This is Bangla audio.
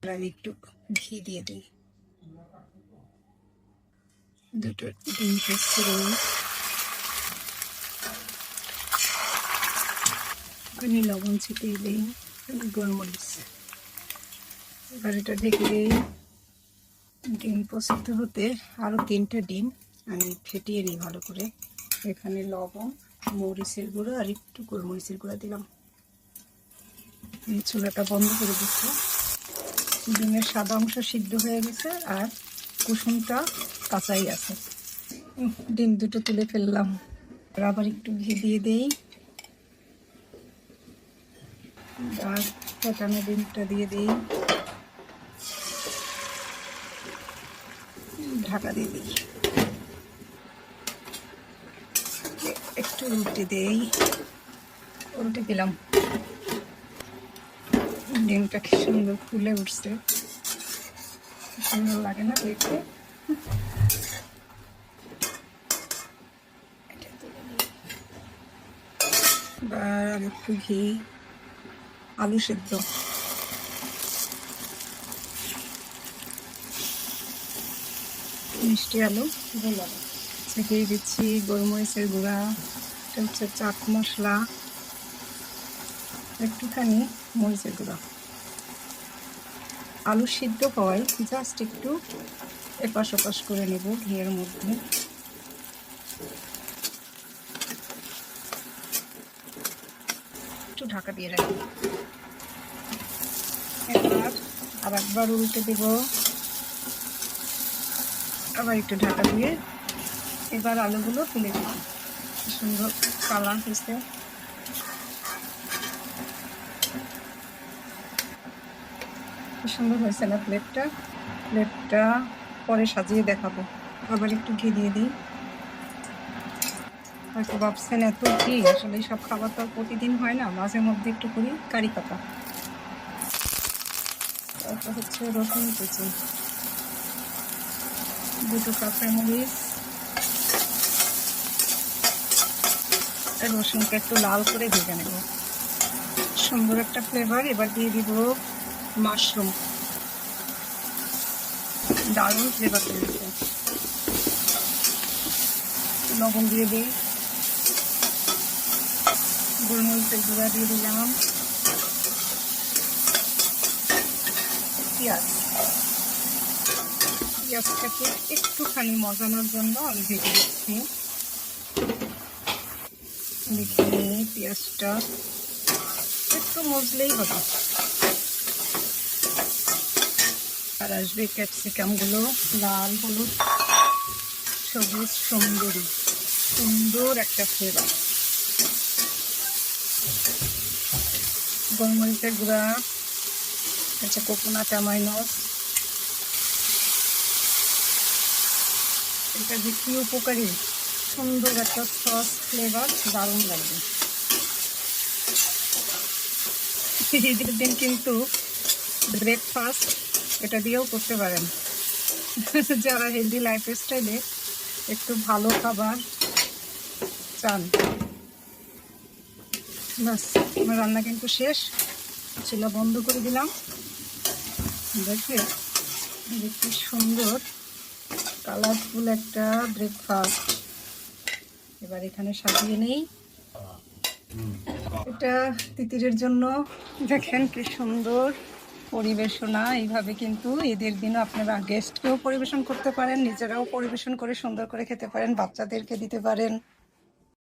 আমি একটু ঘি দিয়ে দিই। দুটো ডিম পেস্ট করে ওখানে লবণ ছিটিয়ে দিই, গোলমরিচ। এবার এটা ঢেকে দিই। ডিম প্রস্তুত হতে আরও 3টে ডিম আমি ফেটিয়ে নিই ভালো করে। এখানে লবণ, মরিচের গুঁড়ো আর একটু গোলমরিচের গুঁড়ো দিলাম। চুলাটা বন্ধ করে দিচ্ছি। ডিমের সাদা অংশ সিদ্ধ হয়ে গেছে আর কুসুমটা কাঁচাই আছে। ডিম দুটো তুলে ফেললাম। আবার একটু ঘি দিয়ে দিই আর ফেটানো ডিমটা দিয়ে দিই, ঢাকা দিয়ে দিই। একটু উল্টে দেই, উল্টে দিলাম। ডিমটা কি সুন্দর ফুলে উঠছে, সুন্দর লাগে না দেখতে? আর একটু ঘি, আলু সেদ্ধ, মিষ্টি আলু ছেঁকিয়ে দিচ্ছি, গোলমরিচের গুঁড়া, এটা হচ্ছে চাট মশলা, একটুখানি মরিচের গুঁড়া। আলু সিদ্ধ হয়, জাস্ট একটু এপাশ ওপাশ করে নেব ঘিয়ের মধ্যে। একটু ঢাকা দিয়ে রাখি। এবার আর একবার উল্টে দেব, আবার একটু ঢাকা দিয়ে এবার আলুগুলো তুলে দেব। সুন্দর কালার হয়েছে। সুন্দর হয়েছে না প্লেটটা? প্লেটটা পরে সাজিয়ে দেখাবো। আবার একটু ঘি দিয়ে দিই। হয়তো ভাবছেন এত ঘি, আসলে সব খাবার তো প্রতিদিন হয় না, মাঝে মধ্যে একটু করি কারি পাতা। তারপর হচ্ছে রসুন কুচি, 2টো কাঁচামরিচ, রসুনটা একটু লাল করে ভেজে নেব, সুন্দর একটা ফ্লেভার। এবার দিয়ে দিব মাশরুম, দারুণ ফ্লেভার দিয়েছে। লবণ দিয়ে দিই, গোলমরিচের গুঁড়া দিয়ে দিলাম, পেঁয়াজটাকে একটুখানি মজানোর জন্য আমি ভেজে দিচ্ছি। দেখে নিই পেঁয়াজটা একটু মজলেই হবে। আর আসবে ক্যাপসিকামগুলো, লাল, হলুদ, সবুজ, সুন্দরী, সুন্দর একটা ফ্লেভার। গোলমরিচের গুঁড়া, হচ্ছে কোকোনাট অ্যামাইনস। এটা যে কি উপকারী, সুন্দর একটা সস ফ্লেভার, দারুণ লাগবে। ঈদের দিন কিন্তু ব্রেকফাস্ট এটা দিয়েও করতে পারেন। যারা হেলদি লাইফস্টাইলে একটু ভালো খাবার চান। বাস, আমার রান্না কিন্তু শেষ। চুলা বন্ধ করে দিলাম। দেখে কি সুন্দর কালারফুল একটা ব্রেকফাস্ট। এবার এখানে সাজিয়ে নেই। এটা তিতিরের জন্য। দেখেন কি সুন্দর পরিবেশনা। এইভাবে কিন্তু ঈদের দিনও আপনারা গেস্টকেও পরিবেশন করতে পারেন, নিজেরাও পরিবেশন করে সুন্দর করে খেতে পারেন, বাচ্চাদেরকে দিতে পারেন।